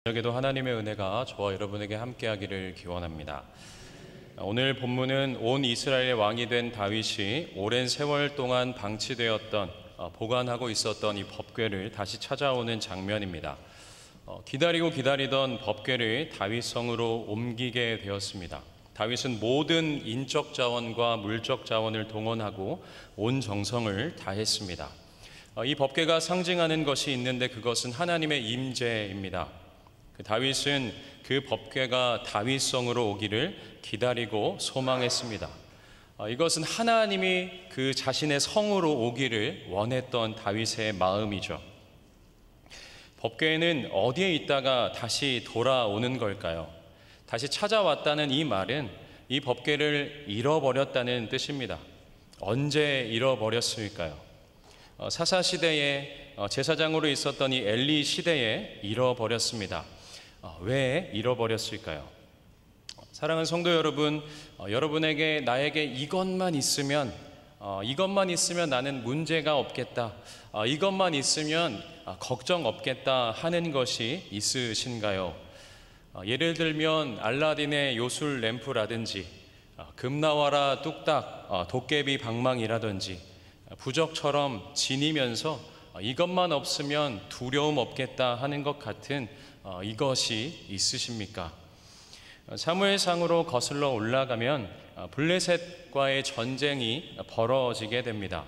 저녁에도 하나님의 은혜가 저와 여러분에게 함께하기를 기원합니다. 오늘 본문은 온 이스라엘의 왕이 된 다윗이 오랜 세월 동안 방치되었던 보관하고 있었던 이 법궤를 다시 찾아오는 장면입니다. 기다리고 기다리던 법궤를 다윗성으로 옮기게 되었습니다. 다윗은 모든 인적 자원과 물적 자원을 동원하고 온 정성을 다했습니다. 이 법궤가 상징하는 것이 있는데 그것은 하나님의 임재입니다. 다윗은 그 법궤가 다윗성으로 오기를 기다리고 소망했습니다. 이것은 하나님이 그 자신의 성으로 오기를 원했던 다윗의 마음이죠. 법궤는 어디에 있다가 다시 돌아오는 걸까요? 다시 찾아왔다는 이 말은 이 법궤를 잃어버렸다는 뜻입니다. 언제 잃어버렸을까요? 사사시대에 제사장으로 있었던 이 엘리 시대에 잃어버렸습니다. 왜 잃어버렸을까요? 사랑하는 성도 여러분, 여러분에게 나에게 이것만 있으면 나는 문제가 없겠다, 이것만 있으면 걱정 없겠다 하는 것이 있으신가요? 예를 들면 알라딘의 요술 램프라든지 금나와라 뚝딱 도깨비 방망이라든지 부적처럼 지니면서 이것만 없으면 두려움 없겠다 하는 것 같은 이것이 있으십니까? 사무엘상으로 거슬러 올라가면 블레셋과의 전쟁이 벌어지게 됩니다.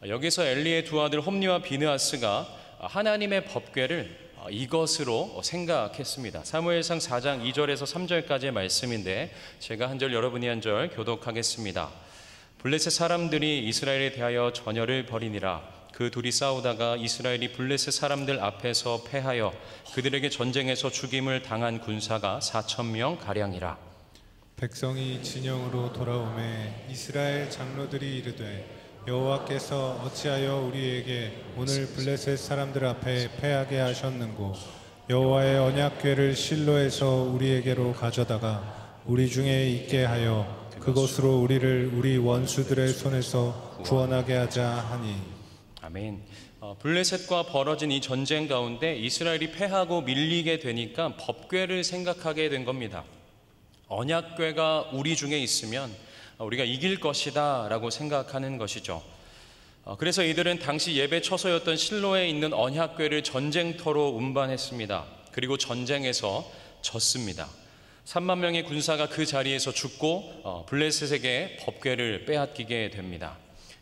여기서 엘리의 두 아들 홈니와 비느하스가 하나님의 법궤를 이것으로 생각했습니다. 사무엘상 4장 2절에서 3절까지의 말씀인데 제가 한 절 여러분이 한 절 교독하겠습니다. 블레셋 사람들이 이스라엘에 대하여 전열을 벌이니라. 그 둘이 싸우다가 이스라엘이 블레셋 사람들 앞에서 패하여 그들에게 전쟁에서 죽임을 당한 군사가 4,000명 가량이라. 백성이 진영으로 돌아오매 이스라엘 장로들이 이르되 여호와께서 어찌하여 우리에게 오늘 블레셋 사람들 앞에 패하게 하셨는고 여호와의 언약궤를 실로에서 우리에게로 가져다가 우리 중에 있게 하여 그것으로 우리를 우리 원수들의 손에서 구원하게 하자 하니. 아멘. 블레셋과 벌어진 이 전쟁 가운데 이스라엘이 패하고 밀리게 되니까 법궤를 생각하게 된 겁니다. 언약궤가 우리 중에 있으면 우리가 이길 것이다 라고 생각하는 것이죠. 그래서 이들은 당시 예배 처소였던 실로에 있는 언약궤를 전쟁터로 운반했습니다. 그리고 전쟁에서 졌습니다. 3만 명의 군사가 그 자리에서 죽고 블레셋에게 법궤를 빼앗기게 됩니다.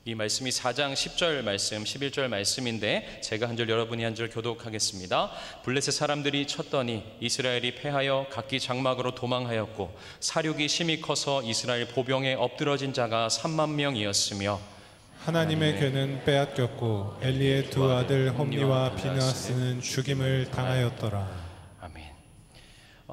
이 말씀이 4장 10절 말씀, 11절 말씀인데 제가 한 절 여러분이 한 절 교독하겠습니다. 블레셋 사람들이 쳤더니 이스라엘이 패하여 각기 장막으로 도망하였고 사륙이 심히 커서 이스라엘 보병에 엎드러진 자가 3만 명이었으며 하나님의 궤는 빼앗겼고 엘리의 두 아들 홈니와 비느하스는 죽임을 당하였더라.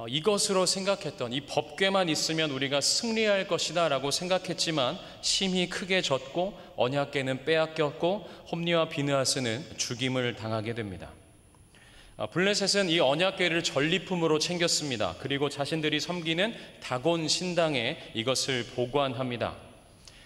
이것으로 생각했던 이 법궤만 있으면 우리가 승리할 것이다 라고 생각했지만 심히 크게 졌고 언약궤는 빼앗겼고 홈니와 비느하스는 죽임을 당하게 됩니다. 블레셋은 이 언약궤를 전리품으로 챙겼습니다. 그리고 자신들이 섬기는 다곤 신당에 이것을 보관합니다.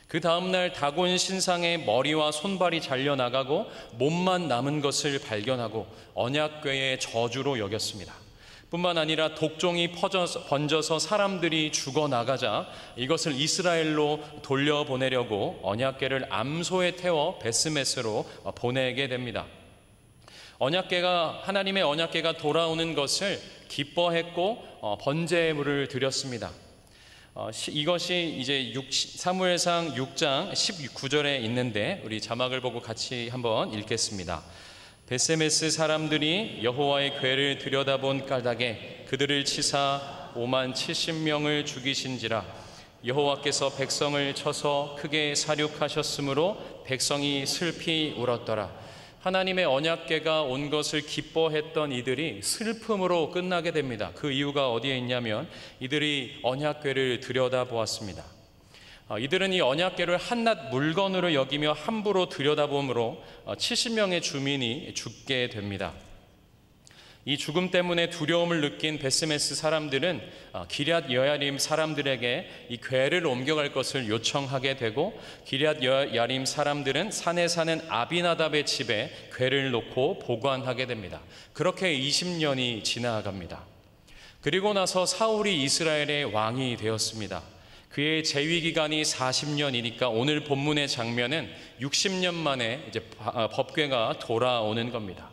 그 다음날 다곤 신상의 머리와 손발이 잘려나가고 몸만 남은 것을 발견하고 언약궤의 저주로 여겼습니다. 뿐만 아니라 독종이 번져서 사람들이 죽어나가자 이것을 이스라엘로 돌려보내려고 언약궤를 암소에 태워 베스메스로 보내게 됩니다. 하나님의 언약궤가 돌아오는 것을 기뻐했고 번제물을 드렸습니다. 이것이 이제 사무엘상 6장 19절에 있는데 우리 자막을 보고 같이 한번 읽겠습니다. 베세메스 사람들이 여호와의 궤를 들여다본 까닭에 그들을 치사 5만 70명을 죽이신지라. 여호와께서 백성을 쳐서 크게 사륙하셨으므로 백성이 슬피 울었더라. 하나님의 언약궤가 온 것을 기뻐했던 이들이 슬픔으로 끝나게 됩니다. 그 이유가 어디에 있냐면 이들이 언약궤를 들여다보았습니다. 이들은 이 언약궤를 한낱 물건으로 여기며 함부로 들여다보므로 70명의 주민이 죽게 됩니다. 이 죽음 때문에 두려움을 느낀 베스메스 사람들은 기럇 여야림 사람들에게 이 궤를 옮겨갈 것을 요청하게 되고 기럇 여야림 사람들은 산에 사는 아비나답의 집에 궤를 놓고 보관하게 됩니다. 그렇게 20년이 지나갑니다. 그리고 나서 사울이 이스라엘의 왕이 되었습니다. 그의 재위 기간이 40년이니까 오늘 본문의 장면은 60년 만에 이제 법궤가 돌아오는 겁니다.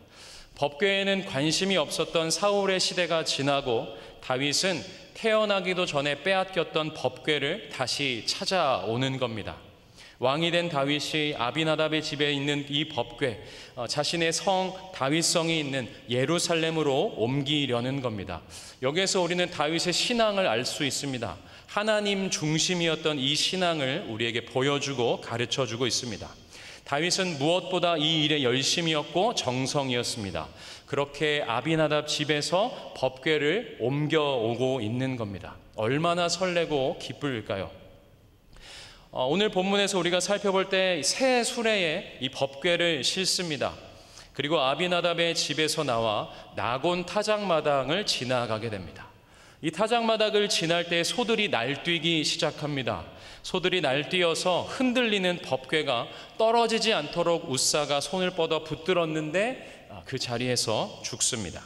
법궤에는 관심이 없었던 사울의 시대가 지나고 다윗은 태어나기도 전에 빼앗겼던 법궤를 다시 찾아오는 겁니다. 왕이 된 다윗이 아비나답의 집에 있는 이 법궤, 자신의 성 다윗성이 있는 예루살렘으로 옮기려는 겁니다. 여기에서 우리는 다윗의 신앙을 알 수 있습니다. 하나님 중심이었던 이 신앙을 우리에게 보여주고 가르쳐주고 있습니다. 다윗은 무엇보다 이 일에 열심이었고 정성이었습니다. 그렇게 아비나답 집에서 법궤를 옮겨오고 있는 겁니다. 얼마나 설레고 기쁠까요? 오늘 본문에서 우리가 살펴볼 때 새 수레에 이 법궤를 싣습니다. 그리고 아비나답의 집에서 나와 나곤 타작마당을 지나가게 됩니다. 이 타작마당을 지날 때 소들이 날뛰기 시작합니다. 소들이 날뛰어서 흔들리는 법궤가 떨어지지 않도록 웃사가 손을 뻗어 붙들었는데 그 자리에서 죽습니다.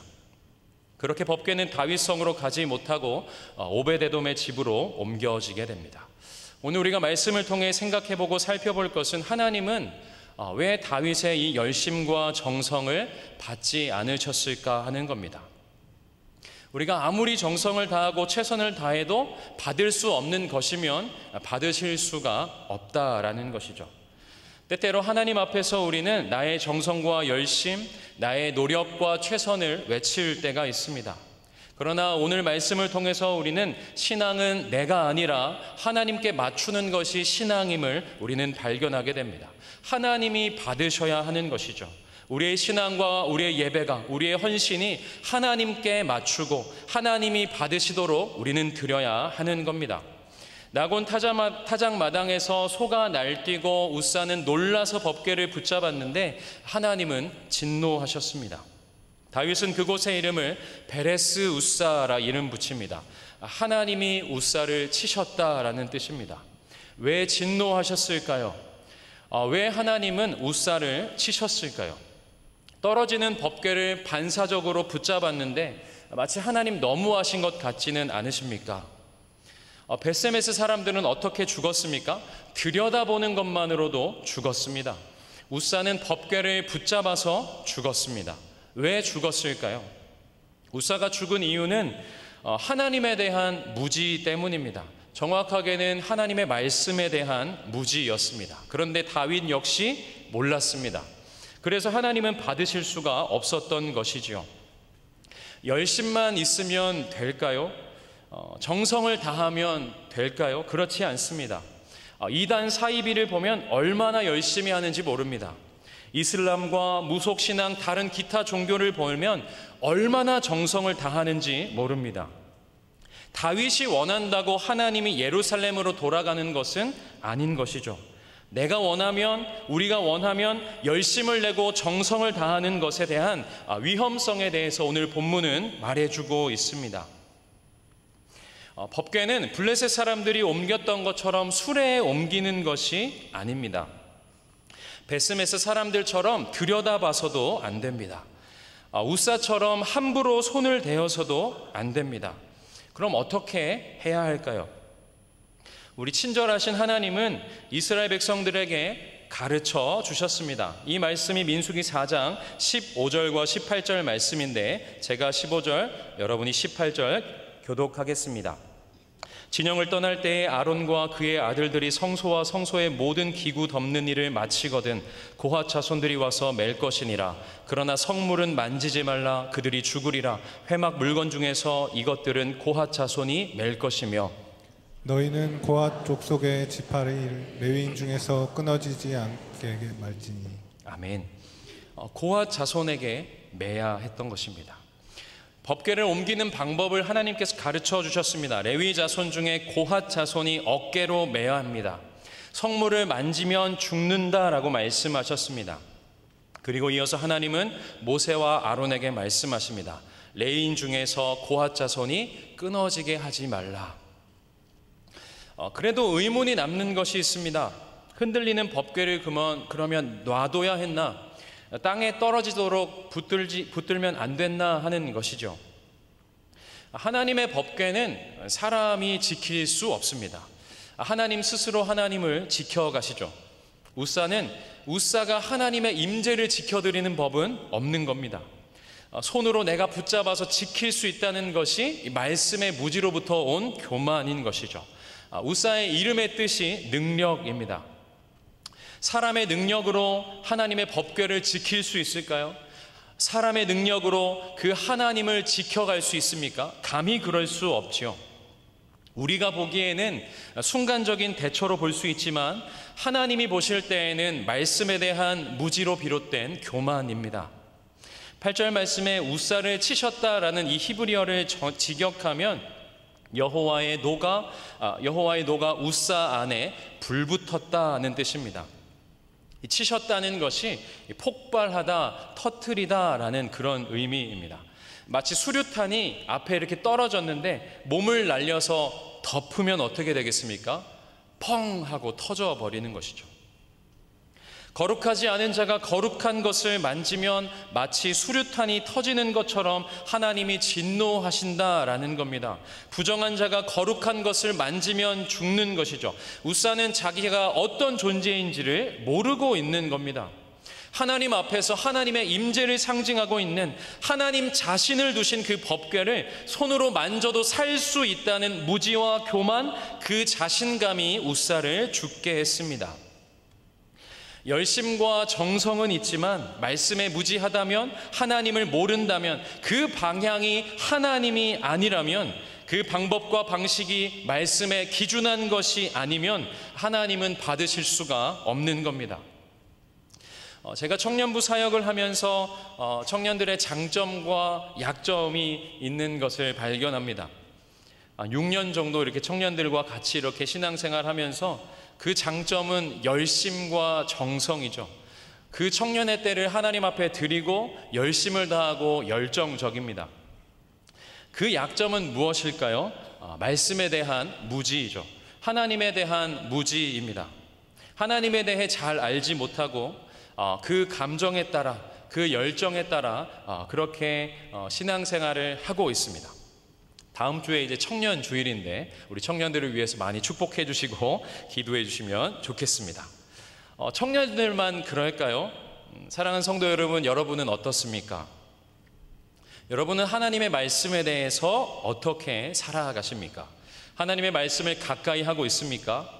그렇게 법궤는 다윗성으로 가지 못하고 오베데돔의 집으로 옮겨지게 됩니다. 오늘 우리가 말씀을 통해 생각해보고 살펴볼 것은 하나님은 왜 다윗의 이 열심과 정성을 받지 않으셨을까 하는 겁니다. 우리가 아무리 정성을 다하고 최선을 다해도 받을 수 없는 것이면 받으실 수가 없다라는 것이죠. 때때로 하나님 앞에서 우리는 나의 정성과 열심, 나의 노력과 최선을 외칠 때가 있습니다. 그러나 오늘 말씀을 통해서 우리는 신앙은 내가 아니라 하나님께 맞추는 것이 신앙임을 우리는 발견하게 됩니다. 하나님이 받으셔야 하는 것이죠. 우리의 신앙과 우리의 예배가, 우리의 헌신이 하나님께 맞추고 하나님이 받으시도록 우리는 드려야 하는 겁니다. 나곤 타작마당에서 소가 날뛰고 웃사는 놀라서 법궤를 붙잡았는데 하나님은 진노하셨습니다. 다윗은 그곳의 이름을 베레스 웃사라 이름 붙입니다. 하나님이 웃사를 치셨다라는 뜻입니다. 왜 진노하셨을까요? 왜 하나님은 웃사를 치셨을까요? 떨어지는 법궤를 반사적으로 붙잡았는데 마치 하나님 너무하신 것 같지는 않으십니까? 벳세메스 사람들은 어떻게 죽었습니까? 들여다보는 것만으로도 죽었습니다. 웃사는 법궤를 붙잡아서 죽었습니다. 왜 죽었을까요? 웃사가 죽은 이유는 하나님에 대한 무지 때문입니다. 정확하게는 하나님의 말씀에 대한 무지였습니다. 그런데 다윗 역시 몰랐습니다. 그래서 하나님은 받으실 수가 없었던 것이지요. 열심만 있으면 될까요? 정성을 다하면 될까요? 그렇지 않습니다. 이단 사이비를 보면 얼마나 열심히 하는지 모릅니다. 이슬람과 무속신앙 다른 기타 종교를 보면 얼마나 정성을 다하는지 모릅니다. 다윗이 원한다고 하나님이 예루살렘으로 돌아가는 것은 아닌 것이죠. 내가 원하면, 우리가 원하면 열심을 내고 정성을 다하는 것에 대한 위험성에 대해서 오늘 본문은 말해주고 있습니다. 법궤는 블레셋 사람들이 옮겼던 것처럼 수레에 옮기는 것이 아닙니다. 벳세메스 사람들처럼 들여다봐서도 안 됩니다. 웃사처럼 함부로 손을 대어서도 안 됩니다. 그럼 어떻게 해야 할까요? 우리 친절하신 하나님은 이스라엘 백성들에게 가르쳐 주셨습니다. 이 말씀이 민수기 4장 15절과 18절 말씀인데 제가 15절, 여러분이 18절 교독하겠습니다. 진영을 떠날 때에 아론과 그의 아들들이 성소와 성소의 모든 기구 덮는 일을 마치거든 고핫 자손들이 와서 맬 것이니라. 그러나 성물은 만지지 말라. 그들이 죽으리라. 회막 물건 중에서 이것들은 고핫 자손이 맬 것이며 너희는 고핫 족속의 지파를 레위인 중에서 끊어지지 않게 말지니. 아멘. 고핫 자손에게 매야 했던 것입니다. 법궤를 옮기는 방법을 하나님께서 가르쳐 주셨습니다. 레위 자손 중에 고핫 자손이 어깨로 매야 합니다. 성물을 만지면 죽는다라고 말씀하셨습니다. 그리고 이어서 하나님은 모세와 아론에게 말씀하십니다. 레위인 중에서 고핫 자손이 끊어지게 하지 말라. 그래도 의문이 남는 것이 있습니다. 흔들리는 법궤를 그러면 놔둬야 했나? 땅에 떨어지도록 붙들면 안 됐나 하는 것이죠. 하나님의 법궤는 사람이 지킬 수 없습니다. 하나님 스스로 하나님을 지켜가시죠. 우사가 하나님의 임재를 지켜드리는 법은 없는 겁니다. 손으로 내가 붙잡아서 지킬 수 있다는 것이 말씀의 무지로부터 온 교만인 것이죠. 우사의 이름의 뜻이 능력입니다. 사람의 능력으로 하나님의 법궤를 지킬 수 있을까요? 사람의 능력으로 그 하나님을 지켜갈 수 있습니까? 감히 그럴 수 없지요. 우리가 보기에는 순간적인 대처로 볼 수 있지만 하나님이 보실 때에는 말씀에 대한 무지로 비롯된 교만입니다. 8절 말씀에 우사를 치셨다라는 이 히브리어를 직역하면 여호와의 노가 우사 안에 불붙었다는 뜻입니다. 치셨다는 것이 폭발하다, 터뜨리다라는 그런 의미입니다. 마치 수류탄이 앞에 이렇게 떨어졌는데 몸을 날려서 덮으면 어떻게 되겠습니까? 펑 하고 터져버리는 것이죠. 거룩하지 않은 자가 거룩한 것을 만지면 마치 수류탄이 터지는 것처럼 하나님이 진노하신다라는 겁니다. 부정한 자가 거룩한 것을 만지면 죽는 것이죠. 우사는 자기가 어떤 존재인지를 모르고 있는 겁니다. 하나님 앞에서 하나님의 임재를 상징하고 있는 하나님 자신을 두신 그 법궤를 손으로 만져도 살 수 있다는 무지와 교만, 그 자신감이 우사를 죽게 했습니다. 열심과 정성은 있지만 말씀에 무지하다면, 하나님을 모른다면, 그 방향이 하나님이 아니라면, 그 방법과 방식이 말씀에 기준한 것이 아니면 하나님은 받으실 수가 없는 겁니다. 제가 청년부 사역을 하면서 청년들의 장점과 약점이 있는 것을 발견합니다. 6년 정도 이렇게 청년들과 같이 이렇게 신앙생활 하면서 그 장점은 열심과 정성이죠. 그 청년의 때를 하나님 앞에 드리고 열심을 다하고 열정적입니다. 그 약점은 무엇일까요? 말씀에 대한 무지이죠. 하나님에 대한 무지입니다. 하나님에 대해 잘 알지 못하고 그 감정에 따라, 그 열정에 따라 그렇게 신앙생활을 하고 있습니다. 다음 주에 이제 청년 주일인데 우리 청년들을 위해서 많이 축복해 주시고 기도해 주시면 좋겠습니다. 청년들만 그럴까요? 사랑하는 성도 여러분, 여러분은 어떻습니까? 여러분은 하나님의 말씀에 대해서 어떻게 살아가십니까? 하나님의 말씀을 가까이 하고 있습니까?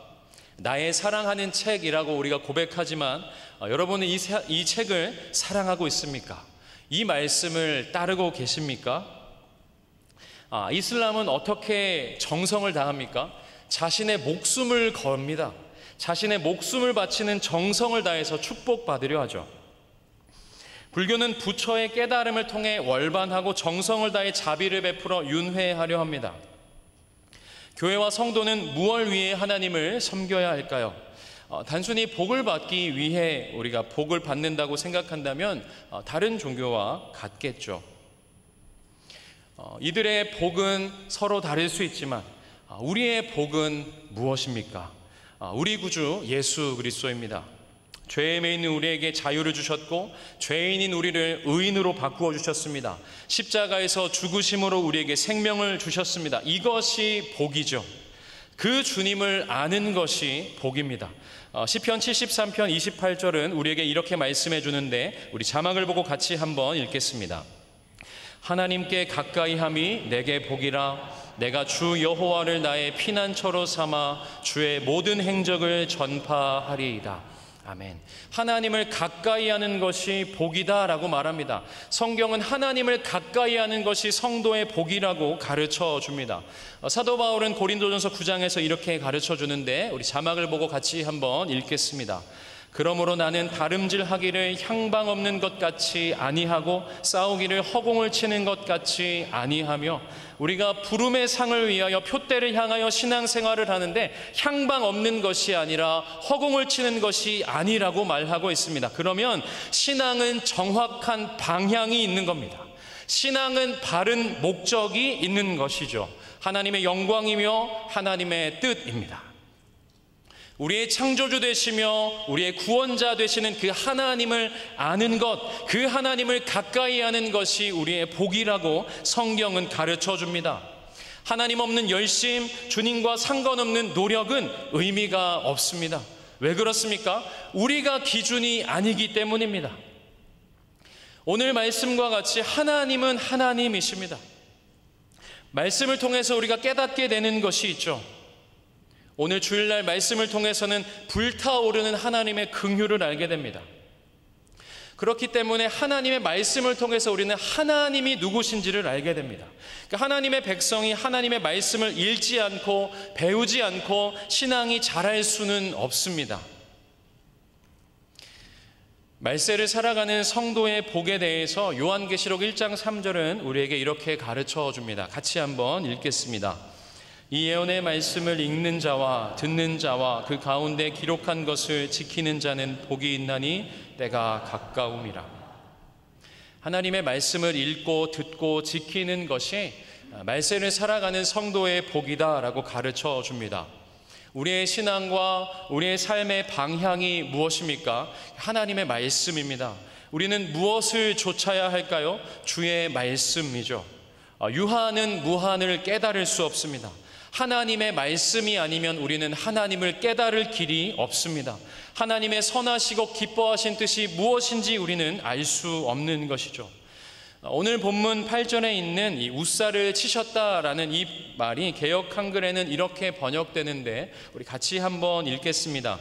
나의 사랑하는 책이라고 우리가 고백하지만 여러분은 이 책을 사랑하고 있습니까? 이 말씀을 따르고 계십니까? 이슬람은 어떻게 정성을 다합니까? 자신의 목숨을 겁니다. 자신의 목숨을 바치는 정성을 다해서 축복받으려 하죠. 불교는 부처의 깨달음을 통해 월반하고 정성을 다해 자비를 베풀어 윤회하려 합니다. 교회와 성도는 무엇을 위해 하나님을 섬겨야 할까요? 단순히 복을 받기 위해 우리가 복을 받는다고 생각한다면 다른 종교와 같겠죠. 이들의 복은 서로 다를 수 있지만 우리의 복은 무엇입니까? 우리 구주 예수 그리스도입니다. 죄에 매여 있는 우리에게 자유를 주셨고 죄인인 우리를 의인으로 바꾸어 주셨습니다. 십자가에서 죽으심으로 우리에게 생명을 주셨습니다. 이것이 복이죠. 그 주님을 아는 것이 복입니다. 시편 73편 28절은 우리에게 이렇게 말씀해 주는데 우리 자막을 보고 같이 한번 읽겠습니다. 하나님께 가까이함이 내게 복이라. 내가 주 여호와를 나의 피난처로 삼아 주의 모든 행적을 전파하리이다. 아멘. 하나님을 가까이 하는 것이 복이다라고 말합니다. 성경은 하나님을 가까이 하는 것이 성도의 복이라고 가르쳐 줍니다. 사도 바울은 고린도전서 9장에서 이렇게 가르쳐 주는데 우리 자막을 보고 같이 한번 읽겠습니다. 그러므로 나는 다름질하기를 향방 없는 것 같이 아니하고 싸우기를 허공을 치는 것 같이 아니하며, 우리가 부름의 상을 위하여 표대를 향하여 신앙생활을 하는데 향방 없는 것이 아니라 허공을 치는 것이 아니라고 말하고 있습니다. 그러면 신앙은 정확한 방향이 있는 겁니다. 신앙은 바른 목적이 있는 것이죠. 하나님의 영광이며 하나님의 뜻입니다. 우리의 창조주 되시며 우리의 구원자 되시는 그 하나님을 아는 것, 그 하나님을 가까이 하는 것이 우리의 복이라고 성경은 가르쳐 줍니다. 하나님 없는 열심, 주님과 상관없는 노력은 의미가 없습니다. 왜 그렇습니까? 우리가 기준이 아니기 때문입니다. 오늘 말씀과 같이 하나님은 하나님이십니다. 말씀을 통해서 우리가 깨닫게 되는 것이 있죠. 오늘 주일날 말씀을 통해서는 불타오르는 하나님의 긍휼을 알게 됩니다. 그렇기 때문에 하나님의 말씀을 통해서 우리는 하나님이 누구신지를 알게 됩니다. 그러니까 하나님의 백성이 하나님의 말씀을 읽지 않고 배우지 않고 신앙이 자랄 수는 없습니다. 말세를 살아가는 성도의 복에 대해서 요한계시록 1장 3절은 우리에게 이렇게 가르쳐 줍니다. 같이 한번 읽겠습니다. 이 예언의 말씀을 읽는 자와 듣는 자와 그 가운데 기록한 것을 지키는 자는 복이 있나니 때가 가까움이라. 하나님의 말씀을 읽고 듣고 지키는 것이 말세를 살아가는 성도의 복이다라고 가르쳐 줍니다. 우리의 신앙과 우리의 삶의 방향이 무엇입니까? 하나님의 말씀입니다. 우리는 무엇을 좇아야 할까요? 주의 말씀이죠. 유한은 무한을 깨달을 수 없습니다. 하나님의 말씀이 아니면 우리는 하나님을 깨달을 길이 없습니다. 하나님의 선하시고 기뻐하신 뜻이 무엇인지 우리는 알 수 없는 것이죠. 오늘 본문 8절에 있는 이 우사를 치셨다라는 이 말이 개역 한글에는 이렇게 번역되는데 우리 같이 한번 읽겠습니다.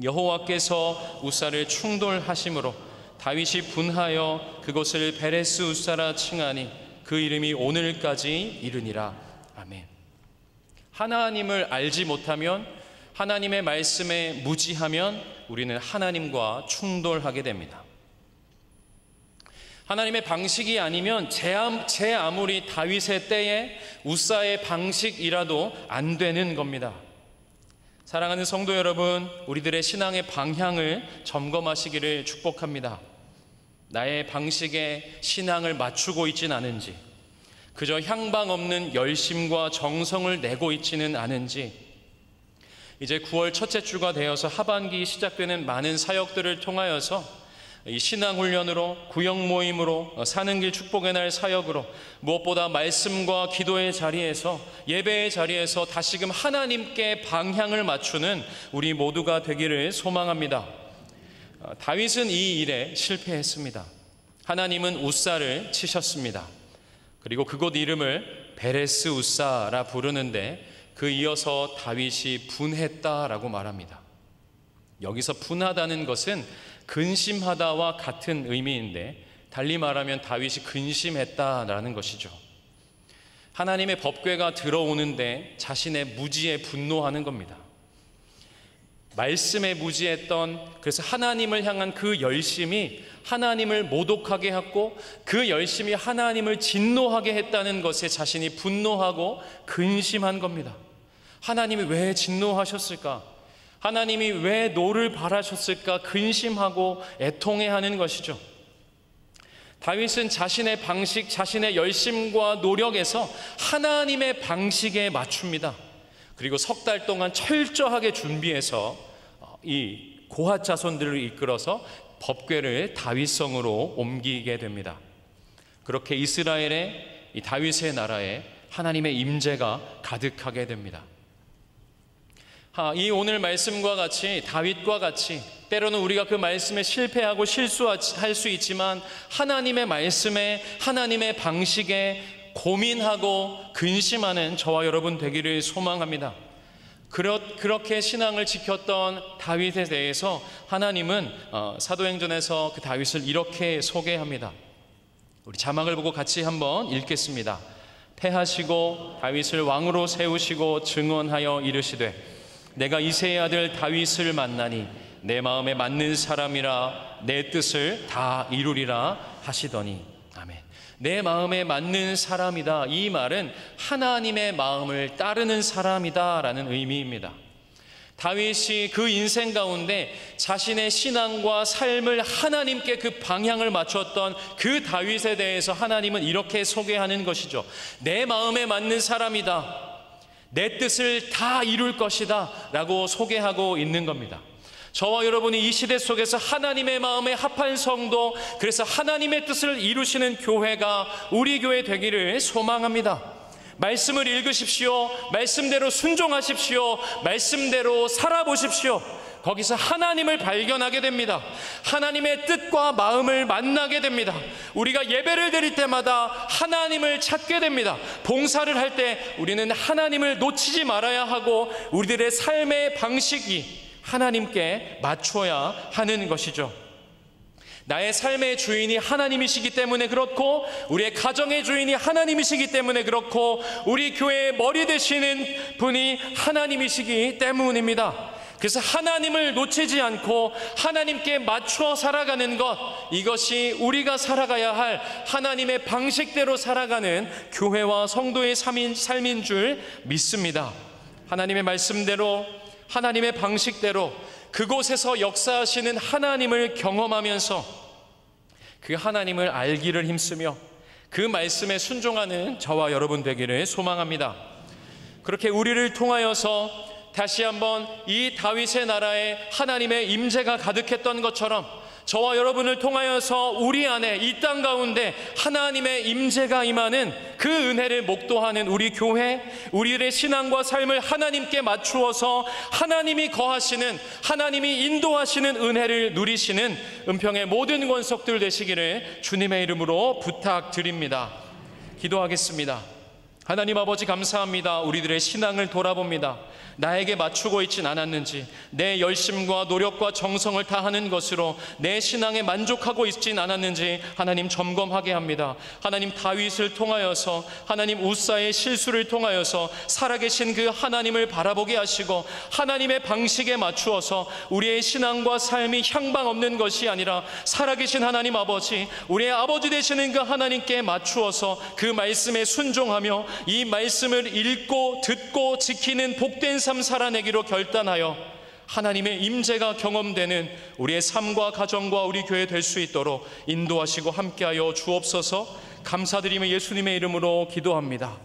여호와께서 우사를 충돌하심으로 다윗이 분하여 그곳을 베레스 우사라 칭하니 그 이름이 오늘까지 이르니라. 아멘. 하나님을 알지 못하면, 하나님의 말씀에 무지하면 우리는 하나님과 충돌하게 됩니다. 하나님의 방식이 아니면 제 아무리 다윗의 때에 우사의 방식이라도 안 되는 겁니다. 사랑하는 성도 여러분, 우리들의 신앙의 방향을 점검하시기를 축복합니다. 나의 방식에 신앙을 맞추고 있진 않은지, 그저 향방 없는 열심과 정성을 내고 있지는 않은지, 이제 9월 첫째 주가 되어서 하반기 시작되는 많은 사역들을 통하여서 이 신앙훈련으로, 구역 모임으로, 사는 길 축복의 날 사역으로, 무엇보다 말씀과 기도의 자리에서, 예배의 자리에서 다시금 하나님께 방향을 맞추는 우리 모두가 되기를 소망합니다. 다윗은 이 일에 실패했습니다. 하나님은 우사를 치셨습니다. 그리고 그곳 이름을 베레스 우사라 부르는데 그 이어서 다윗이 분했다라고 말합니다. 여기서 분하다는 것은 근심하다와 같은 의미인데 달리 말하면 다윗이 근심했다라는 것이죠. 하나님의 법궤가 들어오는데 자신의 무지에 분노하는 겁니다. 말씀에 무지했던, 그래서 하나님을 향한 그 열심이 하나님을 모독하게 했고 그 열심이 하나님을 진노하게 했다는 것에 자신이 분노하고 근심한 겁니다. 하나님이 왜 진노하셨을까? 하나님이 왜 노를 바라셨을까? 근심하고 애통해하는 것이죠. 다윗은 자신의 방식, 자신의 열심과 노력에서 하나님의 방식에 맞춥니다. 그리고 석 달 동안 철저하게 준비해서 이 고핫 자손들을 이끌어서 법궤를 다윗성으로 옮기게 됩니다. 그렇게 이스라엘의 이 다윗의 나라에 하나님의 임재가 가득하게 됩니다. 이 오늘 말씀과 같이, 다윗과 같이 때로는 우리가 그 말씀에 실패하고 실수할 수 있지만 하나님의 말씀에, 하나님의 방식에 고민하고 근심하는 저와 여러분 되기를 소망합니다. 그렇게 신앙을 지켰던 다윗에 대해서 하나님은 사도행전에서 그 다윗을 이렇게 소개합니다. 우리 자막을 보고 같이 한번 읽겠습니다. 패하시고 다윗을 왕으로 세우시고 증언하여 이르시되 내가 이새의 아들 다윗을 만나니 내 마음에 맞는 사람이라 내 뜻을 다 이루리라 하시더니. 아멘. 내 마음에 맞는 사람이다. 이 말은 하나님의 마음을 따르는 사람이다 라는 의미입니다. 다윗이 그 인생 가운데 자신의 신앙과 삶을 하나님께 그 방향을 맞췄던 그 다윗에 대해서 하나님은 이렇게 소개하는 것이죠. 내 마음에 맞는 사람이다. 내 뜻을 다 이룰 것이다 라고 소개하고 있는 겁니다. 저와 여러분이 이 시대 속에서 하나님의 마음에 합한 성도, 그래서 하나님의 뜻을 이루시는 교회가 우리 교회 되기를 소망합니다. 말씀을 읽으십시오. 말씀대로 순종하십시오. 말씀대로 살아보십시오. 거기서 하나님을 발견하게 됩니다. 하나님의 뜻과 마음을 만나게 됩니다. 우리가 예배를 드릴 때마다 하나님을 찾게 됩니다. 봉사를 할 때 우리는 하나님을 놓치지 말아야 하고 우리들의 삶의 방식이 하나님께 맞춰야 하는 것이죠. 나의 삶의 주인이 하나님이시기 때문에 그렇고, 우리의 가정의 주인이 하나님이시기 때문에 그렇고, 우리 교회의 머리 되시는 분이 하나님이시기 때문입니다. 그래서 하나님을 놓치지 않고 하나님께 맞춰 살아가는 것, 이것이 우리가 살아가야 할 하나님의 방식대로 살아가는 교회와 성도의 삶인 줄 믿습니다. 하나님의 말씀대로, 하나님의 방식대로 그곳에서 역사하시는 하나님을 경험하면서 그 하나님을 알기를 힘쓰며 그 말씀에 순종하는 저와 여러분 되기를 소망합니다. 그렇게 우리를 통하여서 다시 한번 이 다윗의 나라에 하나님의 임재가 가득했던 것처럼 저와 여러분을 통하여서 우리 안에 이 땅 가운데 하나님의 임재가 임하는 그 은혜를 목도하는 우리 교회, 우리의 신앙과 삶을 하나님께 맞추어서 하나님이 거하시는, 하나님이 인도하시는 은혜를 누리시는 은평의 모든 권속들 되시기를 주님의 이름으로 부탁드립니다. 기도하겠습니다. 하나님 아버지 감사합니다. 우리들의 신앙을 돌아봅니다. 나에게 맞추고 있진 않았는지, 내 열심과 노력과 정성을 다하는 것으로 내 신앙에 만족하고 있진 않았는지 하나님 점검하게 합니다. 하나님 다윗을 통하여서, 하나님 우사의 실수를 통하여서 살아계신 그 하나님을 바라보게 하시고 하나님의 방식에 맞추어서 우리의 신앙과 삶이 향방 없는 것이 아니라 살아계신 하나님 아버지, 우리의 아버지 되시는 그 하나님께 맞추어서 그 말씀에 순종하며 이 말씀을 읽고 듣고 지키는 복된 삶 살아내기로 결단하여 하나님의 임재가 경험되는 우리의 삶과 가정과 우리 교회 될 수 있도록 인도하시고 함께하여 주옵소서. 감사드리며 예수님의 이름으로 기도합니다.